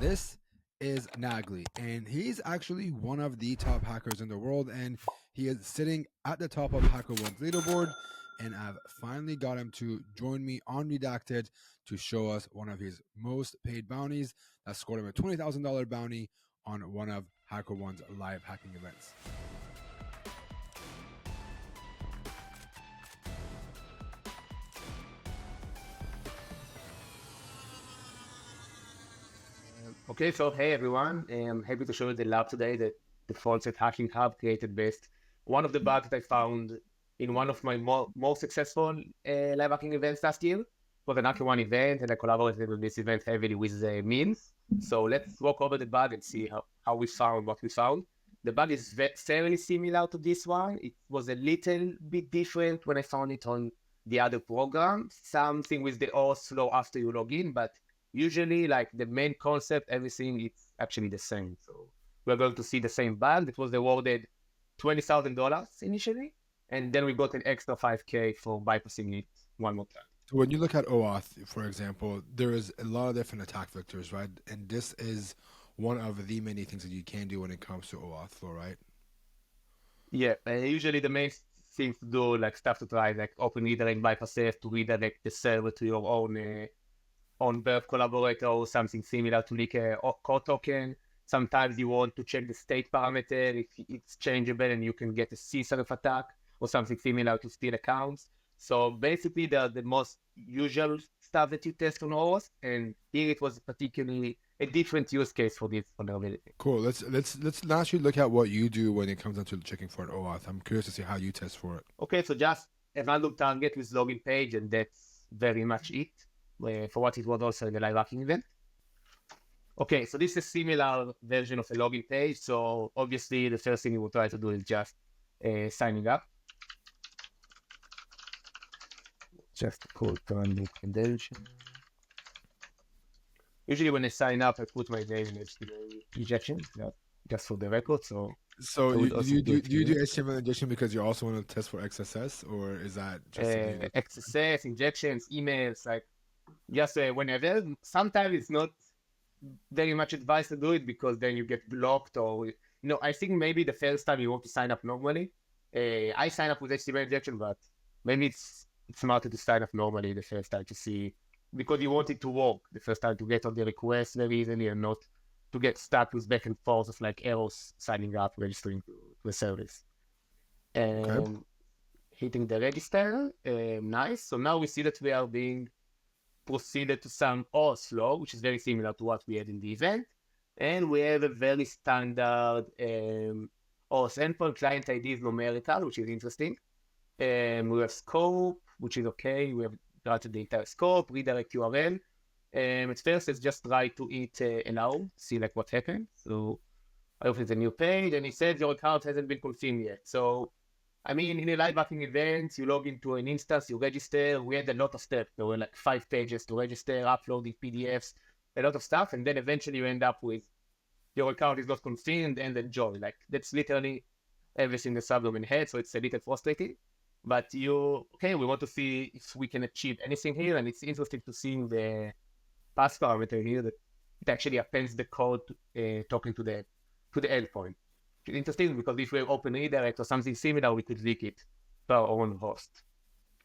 This is Nagli, and he's actually one of the top hackers in the world, and he is sitting at the top of HackerOne's leaderboard. And I've finally got him to join me on Redacted to show us one of his most paid bounties that scored him a $20,000 bounty on one of HackerOne's live hacking events. Okay, so hey everyone, I'm happy to show you the lab today that the Falset Hacking Hub created based one of the bugs that I found in one of my most successful live hacking events last year. It was an HackerOne event, and I collaborated with this event heavily with Means. So let's walk over the bug and see how we found what we found. The bug is fairly similar to this one. It was a little bit different when I found it on the other program. Something with the OAuth flow after you log in, but usually, like the main concept, everything is actually the same. So we're going to see the same bug that was awarded $20,000 initially, and then we got an extra $5,000 for bypassing it one more time. So when you look at OAuth, for example, there is a lot of different attack vectors, right? And this is one of the many things that you can do when it comes to OAuth flow, right? Yeah, usually the main things to do, like stuff to try, like open redirect bypasses to redirect the server to your own on-birth collaborator or something similar to leak a core token. Sometimes you want to check the state parameter if it's changeable and you can get a CSRF attack or something similar to steal accounts. So basically, they're the most usual stuff that you test on OAuth, and here it was particularly a different use case for this vulnerability. Cool. Let's actually look at what you do when it comes down to checking for an OAuth. I'm curious to see how you test for it. Okay, so just a random target with login page, and that's very much it. For what it was also in the live hacking event. Okay, so this is a similar version of a login page. So obviously the first thing you will try to do is just signing up. Just put on the credential. Usually when I sign up, I put my name in HTML injection, just for the record. So you do HTML injection because you also want to test for XSS, or is that just XSS, injections, emails, like just whenever. Sometimes it's not very much advised to do it because then you get blocked, or I think maybe the first time you want to sign up normally. I sign up with HTML injection, but maybe it's smarter to sign up normally the first time to see, because you want it to work the first time, to get on the request very easily and not to get stuck with back and forth of like errors signing up, registering to a service. And hitting the register, nice. So now we see that we are being proceeded to some OAuth flow, which is very similar to what we had in the event. And we have a very standard OAuth endpoint. Client ID is numerical, which is interesting. We have scope, which is okay. We have routed the entire scope, redirect URL. At first, let's just try to hit allow, see like what happened. So I open the new page, and it says your account hasn't been confirmed yet. So I mean, in a live hacking event, you log into an instance, you register. We had a lot of steps. There were like 5 pages to register, uploading PDFs, a lot of stuff. And then eventually you end up with your account is not confirmed and then join. Like that's literally everything the subdomain had. So it's a little frustrating. But we want to see if we can achieve anything here. And it's interesting to see the pass parameter here that it actually appends the code talking to the endpoint. It's interesting because if we have open redirect or something similar, we could leak it to our own host.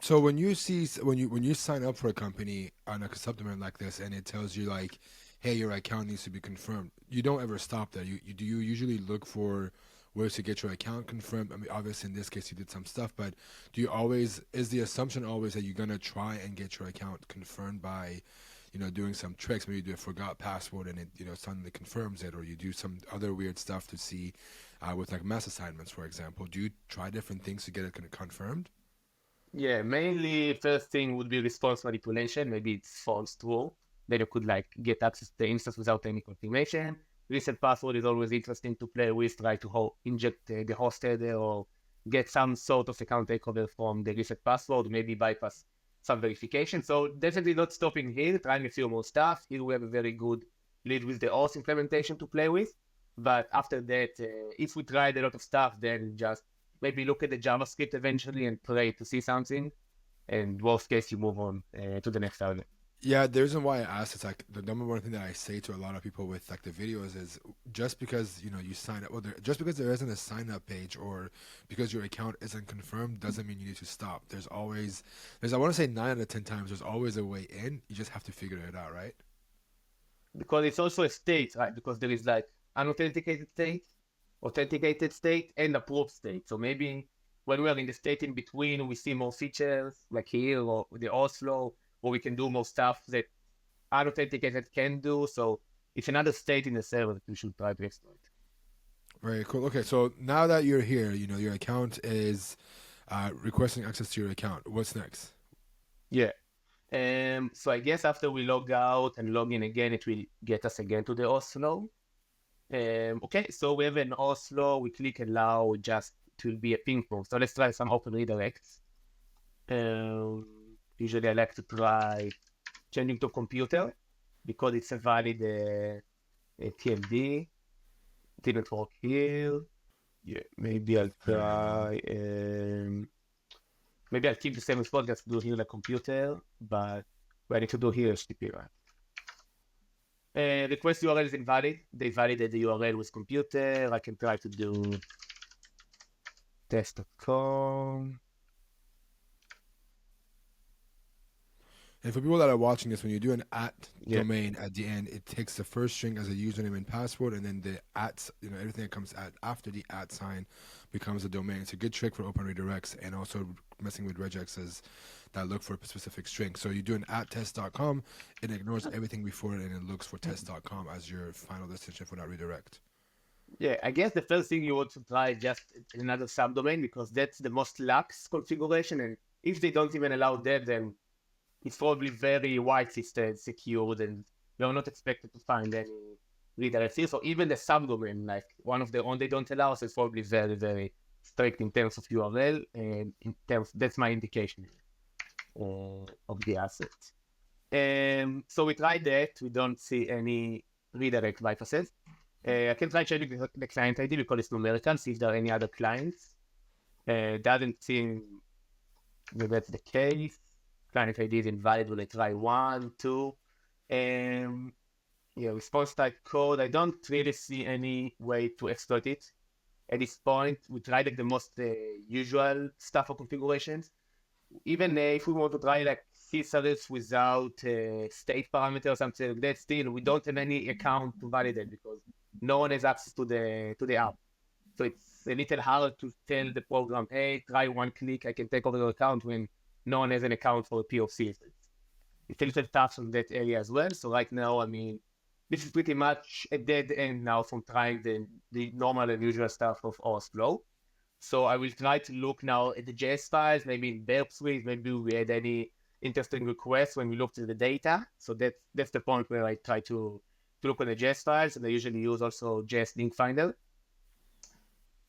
So when you sign up for a company on a subdomain like this, and it tells you like, hey, your account needs to be confirmed, you don't ever stop there. You usually look for ways to get your account confirmed? I mean, obviously in this case you did some stuff, but is the assumption always that you're gonna try and get your account confirmed by, doing some tricks? Maybe you do a forgot password and it suddenly confirms it, or you do some other weird stuff to see with like mass assignments, for example. Do you try different things to get it confirmed? Yeah, mainly first thing would be response manipulation. Maybe it's false true. Then you could like get access to the instance without any confirmation. Reset password is always interesting to play with. Try to inject the host header or get some sort of account takeover from the reset password. Maybe bypass some verification. So definitely not stopping here. Trying a few more stuff. Here we have a very good lead with the OAuth implementation to play with. But after that, if we tried a lot of stuff, then just maybe look at the JavaScript eventually and pray to see something. And worst case, you move on to the next element. Yeah, the reason why I asked is like the number one thing that I say to a lot of people with like the videos is just because you sign up, just because there isn't a sign up page or because your account isn't confirmed doesn't mean you need to stop. There's I want to say 9 out of 10 times there's always a way in. You just have to figure it out, right? Because it's also a state, right? Because there is like unauthenticated state, authenticated state, and approved state. So maybe when we are in the state in between, we see more features like here or the Oslo, where we can do more stuff that unauthenticated can do. So it's another state in the server that we should try to exploit. Very cool. Okay, so now that you're here, your account is requesting access to your account. What's next? Yeah. So I guess after we log out and log in again, it will get us again to the Oslo. Okay, so we have an Oslo. We click allow, it will be a ping pong. So let's try some open redirects. Usually I like to try changing to computer because it's a valid TLD. Didn't work here. Yeah, maybe I'll try. Maybe I'll keep the same spot, just do here the computer, but what I need to do here is HTTP, right? Request URL is invalid. They validated the URL with computer. I can try to do test.com. And for people that are watching this, when you do an domain at the end, it takes the first string as a username and password, and then the everything that comes after the sign becomes a domain. It's a good trick for open redirects and also messing with regexes that look for a specific string. So you do an test.com, it ignores everything before it, and it looks for test.com as your final destination for that redirect. Yeah, I guess the first thing you want to try is just another subdomain because that's the most lax configuration. And if they don't even allow that, then it's probably very whitelisted, secured, and you're not expected to find any redirects here. So even the subdomain, like one of the own they don't allow, so it's probably very, very strict in terms of URL, and that's my indication of the asset. So we tried that. We don't see any redirect bypasses. I can try checking the client ID because it's numerical, see if there are any other clients. Doesn't seem that that's the case. Client ID is invalid when I try 1, 2. Response type code. I don't really see any way to exploit it. At this point, we tried like the most usual stuff for configurations. Even if we want to try like CSRFs without state parameter or something like that, still we don't have any account to validate because no one has access to the app. So it's a little hard to tell the program, hey, try one click, I can take over your account when no one has an account for a POC. It's a little tough on that area as well. So right now, I mean, this is pretty much a dead end now from trying the normal and usual stuff of OAuth Flow. So I will try to look now at the JS files, maybe in Burp Suite, maybe we had any interesting requests when we looked at the data. So that's the point where I try to look at the JS files, and I usually use also JS Link Finder.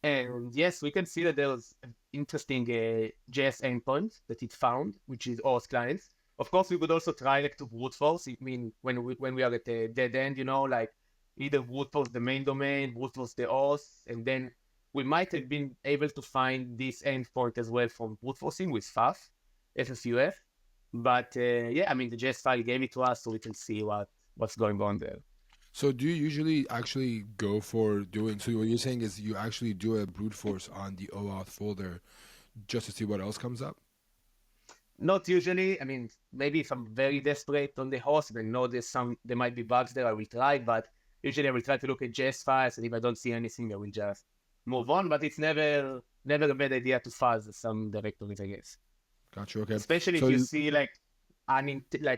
And yes, we can see that there was an interesting JS endpoint that it found, which is OAuth clients. Of course, we could also try like to brute force. I mean, when we are at a dead end, like either brute force the main domain, brute force the OAuth, and then we might have been able to find this endpoint as well from brute forcing with FAF, FFUF. But I mean, the JS file gave it to us, so we can see what's going on there. So do you usually actually go for doing, so what you're saying is you actually do a brute force on the OAuth folder just to see what else comes up? Not usually. I mean, maybe if I'm very desperate on the host and know there might be bugs there, I will try, but usually I will try to look at JS files, and if I don't see anything, I will just move on. But it's never a bad idea to fuzz some directories, I guess. Gotcha, okay. Especially So if you see like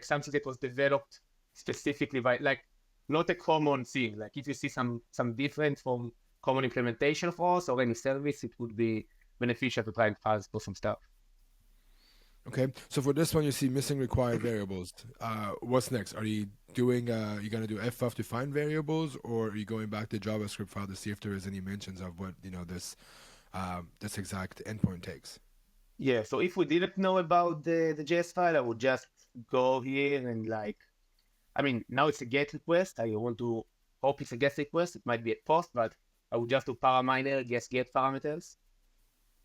something that was developed specifically by like not a common thing. Like if you see some different from common implementation of OAuth or any service, it would be beneficial to try and fuzz for some stuff. Okay, so for this one, you see missing required variables. What's next? Are you doing, you gonna do ffuf to find variables, or are you going back to JavaScript file to see if there is any mentions of what this exact endpoint takes? Yeah, so if we didn't know about the JS file, I would just go here and now it's a GET request. I want to hope it's a GET request. It might be a post, but I would just do paraminer, GET parameters.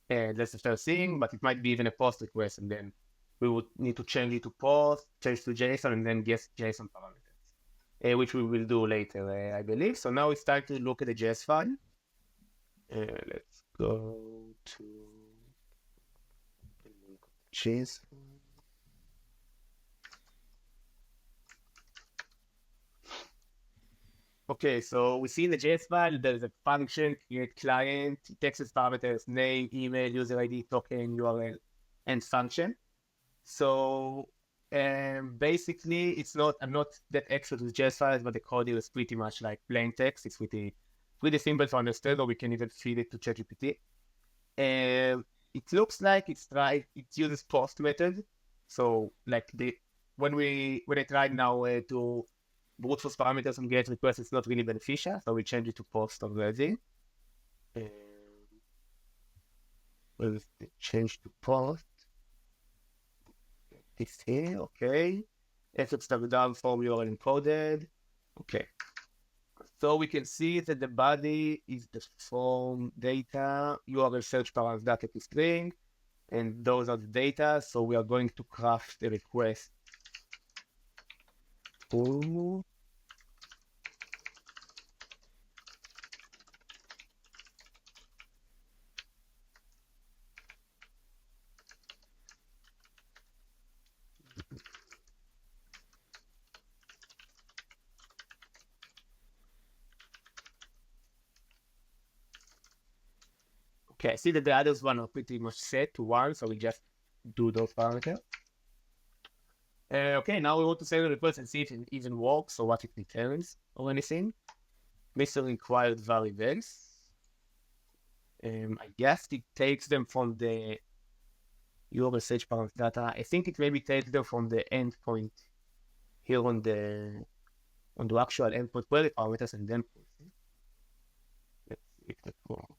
And that's the first thing, but it might be even a post request, and then we would need to change it to post, change to JSON, and then get JSON parameters, which we will do later, I believe. So now it's time to look at the JS file. Let's go to JSON. Okay, so we see in the JS file there is a function create client. It takes as parameters name, email, user ID, token, URL, and function. So basically, I'm not that expert with JS files, but the code is pretty much like plain text. It's pretty simple to understand, or we can even feed it to ChatGPT. It looks like it uses post method. So like when I tried now to brute force parameters and get requests, it's not really beneficial. So we change it to post already. We'll change to post. It's here, okay. Efforts that were done form URL encoded. Okay. So we can see that the body is the form data, URL search params data to string, and those are the data. So we are going to craft a request. Ooh. Okay, I see that the others one are pretty much set to 1, so we just do those parameters. Okay, now we want to send a request and see if it even works or what it returns or anything. Mr. required variables. I guess it takes them from the URL search params data. I think it maybe takes them from the endpoint here on the actual endpoint query parameters and then let's see if that works.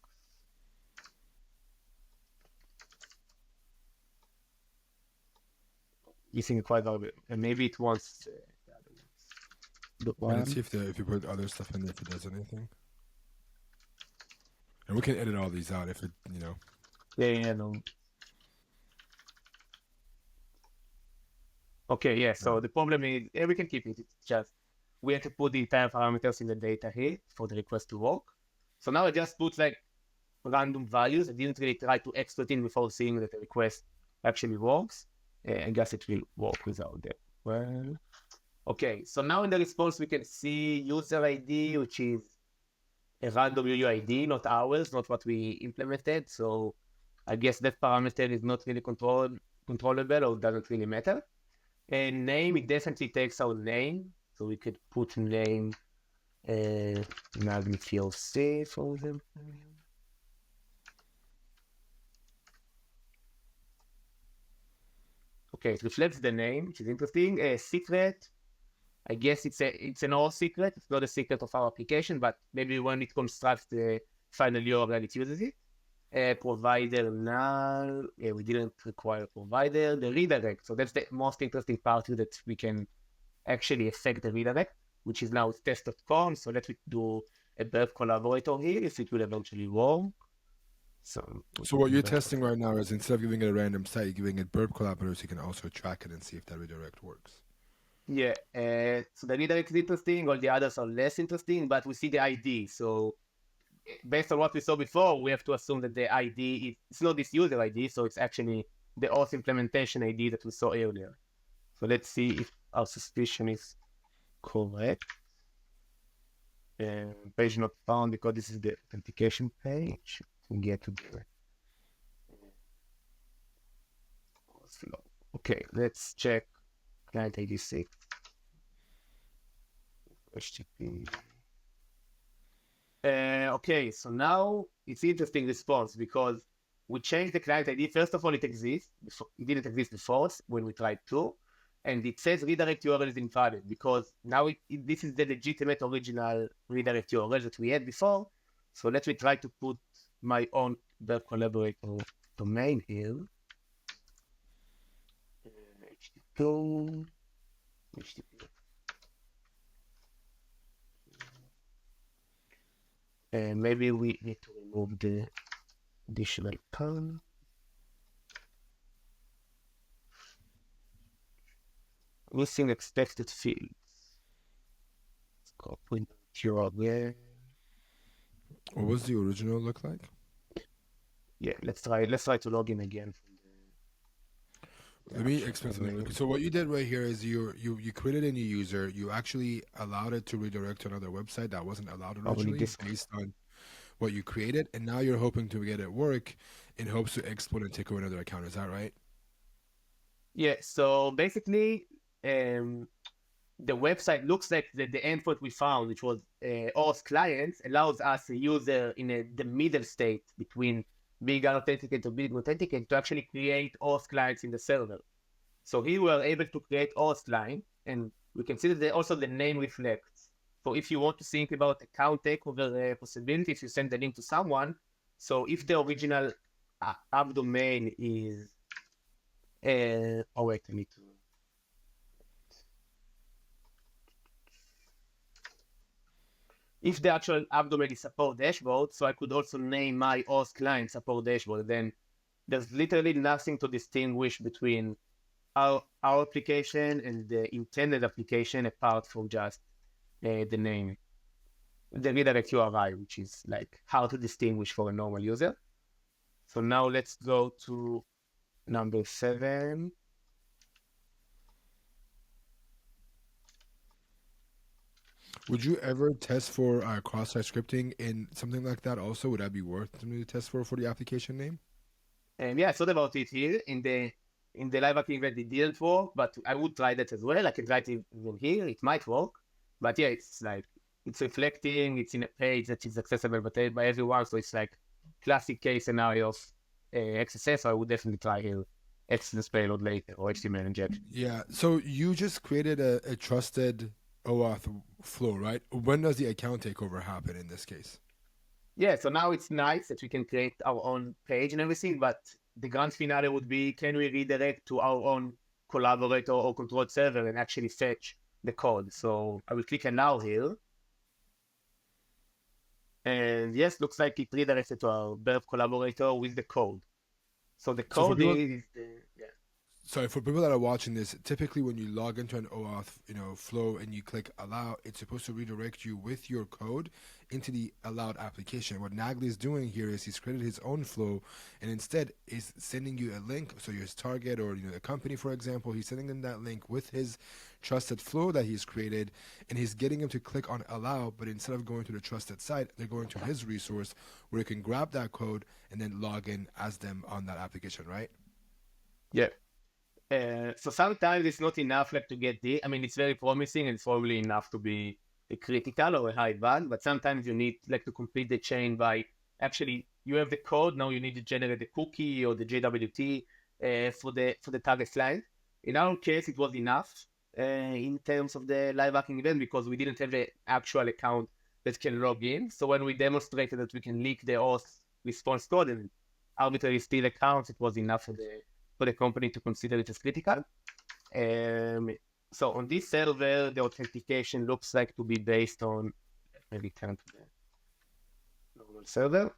Using required variable, and maybe it wants the other ones. Let's see if you put other stuff in there, if it does anything. And we can edit all these out if it, Yeah, no. Okay, yeah, so the problem is, we can keep it. It's just, we have to put the entire parameters in the data here for the request to work. So now I just put like random values. I didn't really try to export in before seeing that the request actually works. I guess it will work without that. Well, okay, so now in the response, we can see user ID, which is a random UUID, not ours, not what we implemented. So I guess that parameter is not really controllable or doesn't really matter. And name, it definitely takes our name. So we could put name Nagli PLC, for example. Okay, it reflects the name, which is interesting. Secret, I guess it's an OAuth secret. It's not a secret of our application, but maybe when it constructs the final URL, it uses it. Provider null, we didn't require provider. The redirect, so that's the most interesting part here, that we can actually affect the redirect, which is now test.com. So let's do a burp collaborator here, if it will eventually work. So what you're testing right now is, instead of giving it a random site, you're giving it burp collaborators. You can also track it and see if that redirect works. Yeah, so the redirect is interesting. All the others are less interesting, but we see the ID. So based on what we saw before, we have to assume that the ID it's not this user ID, so it's actually the auth implementation ID that we saw earlier. So let's see if our suspicion is correct. Page not found because this is the authentication page. We get to the flow. Okay, let's check client ID 6. HTTP. Okay, so now it's interesting response because we changed the client ID. First of all, it exists. It didn't exist before when we tried to, and it says redirect URL is invalid because now this is the legitimate original redirect URL that we had before. So let me try to put my own burp collaborator domain here. HTTP. And maybe we need to remove the additional pan. missing expected fields. Let's go print here again. What was the original look like? Yeah, let's try to log in again. Let me explain something. Okay, so what you did right here is you created a new user. You actually allowed it to redirect to another website that wasn't allowed originally based on what you created, and now you're hoping to get it work in hopes to export and take over another account. Is that right? Yeah, so basically, the website looks like the endpoint we found, which was OAuth clients, allows us a user in the middle state between being authenticated to being authenticated to actually create OAuth clients in the server. So here we are able to create OAuth client, and we can see that also the name reflects. So if you want to think about account takeover possibility, if you send the link to someone, so if the original app domain is, oh wait, I need to. If the actual app domain is support dashboard, so I could also name my OAuth client support dashboard. Then there's literally nothing to distinguish between our application and the intended application apart from just the name, the redirect URI, which is like how to distinguish for a normal user. So now let's go to number 7. Would you ever test for cross-site scripting in something like that? Also, would that be worth something to test for the application name? And yeah, I thought about it here in the live hacking event. It didn't work, but I would try that as well. I can try it even here. It might work, but yeah, it's like it's reflecting. It's in a page that is accessible by everyone, so it's like classic case scenario of XSS. So I would definitely try here XSS payload later or HTML injection. Yeah. So you just created a trusted OAuth flow, right? When does the account takeover happen in this case? Yeah, so now it's nice that we can create our own page and everything, but the grand finale would be, can we redirect to our own collaborator or controlled server and actually fetch the code? So I will click allow here. And yes, looks like it redirected to our Burp collaborator with the code. So the code is Sorry, for people that are watching this, typically when you log into an OAuth, flow and you click allow, it's supposed to redirect you with your code into the allowed application. What Nagli is doing here is he's created his own flow and instead is sending you a link. So your target or a company, for example, he's sending them that link with his trusted flow that he's created, and he's getting them to click on allow, but instead of going to the trusted site, they're going to his resource where you can grab that code and then log in as them on that application, right? Yeah. So sometimes it's not enough to get I mean, it's very promising and it's probably enough to be a critical or a high bug, but sometimes you need to complete the chain by actually you have the code, now you need to generate the cookie or the JWT for the target client. In our case, it was enough in terms of the live hacking event because we didn't have an actual account that can log in. So when we demonstrated that we can leak the OAuth response code and arbitrarily steal accounts, it was enough for the company to consider it as critical. So on this server, the authentication looks like to be based on, let me return to the normal server.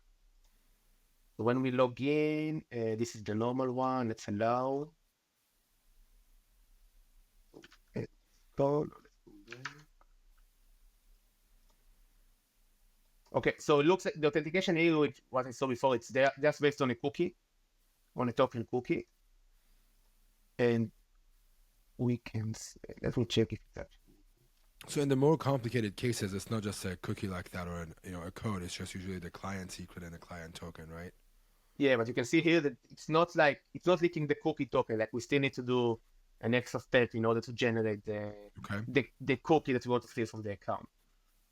So when we log in, this is the normal one. Let's allow. Let's go. Okay, so it looks like the authentication here, with what I saw before, it's there just based on a cookie, on a token cookie. And we can, let me check if that. So in the more complicated cases, it's not just a cookie like that or a code. It's just usually the client secret and the client token, right? Yeah, but you can see here that it's not leaking the cookie token. Like we still need to do an extra step in order to generate the cookie that we want to steal from the account.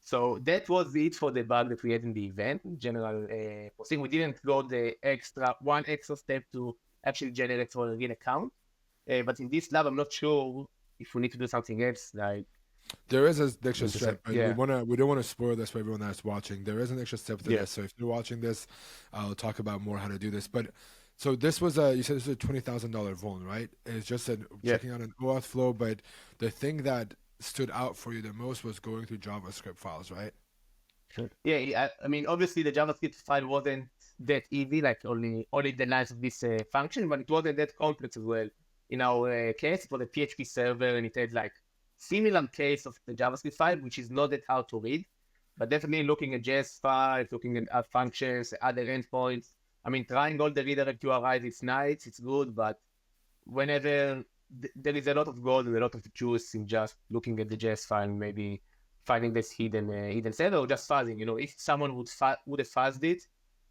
So that was it for the bug that we had in the event. General posting, we didn't go the one extra step to actually generate for a real account. But in this lab, I'm not sure if we need to do something else. There is an extra step. Yeah. We don't want to spoil this for everyone that's watching. There is an extra step to this. So if you're watching this, I'll talk about more how to do this. But so this was you said this was a $20,000 vuln, right? It's just checking out an OAuth flow. But the thing that stood out for you the most was going through JavaScript files, right? Sure. Yeah, I mean, obviously the JavaScript file wasn't that easy, only the lines of this function, but it wasn't that complex as well. in our case, it was a PHP server, and it had like similar case of the JavaScript file, which is not that hard to read, but definitely looking at JS files, looking at functions, other endpoints. I mean, trying all the redirect URIs, it's nice, it's good, but whenever there is a lot of gold and a lot of juice in just looking at the JS file, and maybe finding this hidden server or just fuzzing. You know, if someone would have fuzzed it,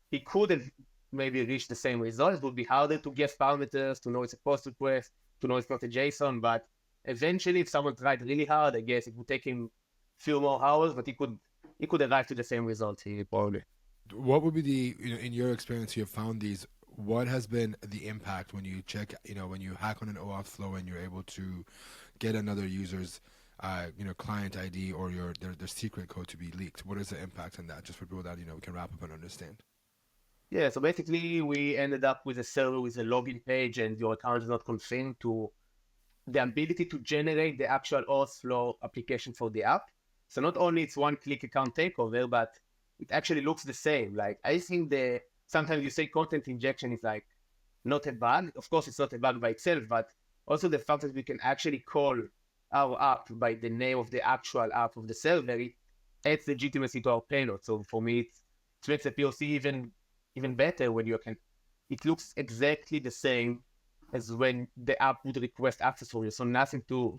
he could have maybe reached the same result. It would be harder to guess parameters, to know it's a post request, to know it's not a JSON. But eventually, if someone tried really hard, I guess it would take him a few more hours, but he could arrive to the same result here probably. What would be the, in your experience, you have found these, what has been the impact when you check, when you hack on an OAuth flow and you're able to get another user's, client ID or their secret code to be leaked? What is the impact on that? Just for people that, we can wrap up and understand. Yeah, so basically we ended up with a server with a login page and your account is not confirmed to the ability to generate the actual OAuth flow application for the app. So not only it's one-click account takeover, but it actually looks the same. Like I think sometimes you say content injection is like not a bug. Of course, it's not a bug by itself, but also the fact that we can actually call our app by the name of the actual app of the server, it adds legitimacy to our payload. So for me, it makes the POC even better when it looks exactly the same as when the app would request access for you. So nothing to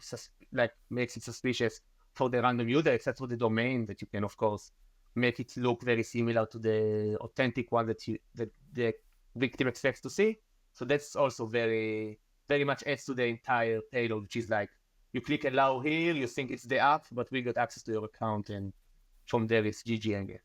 makes it suspicious for the random user, except for the domain that you can, of course, make it look very similar to the authentic one that the victim expects to see. So that's also very, very much adds to the entire payload, which is like you click allow here, you think it's the app, but we got access to your account, and from there it's GG, I guess.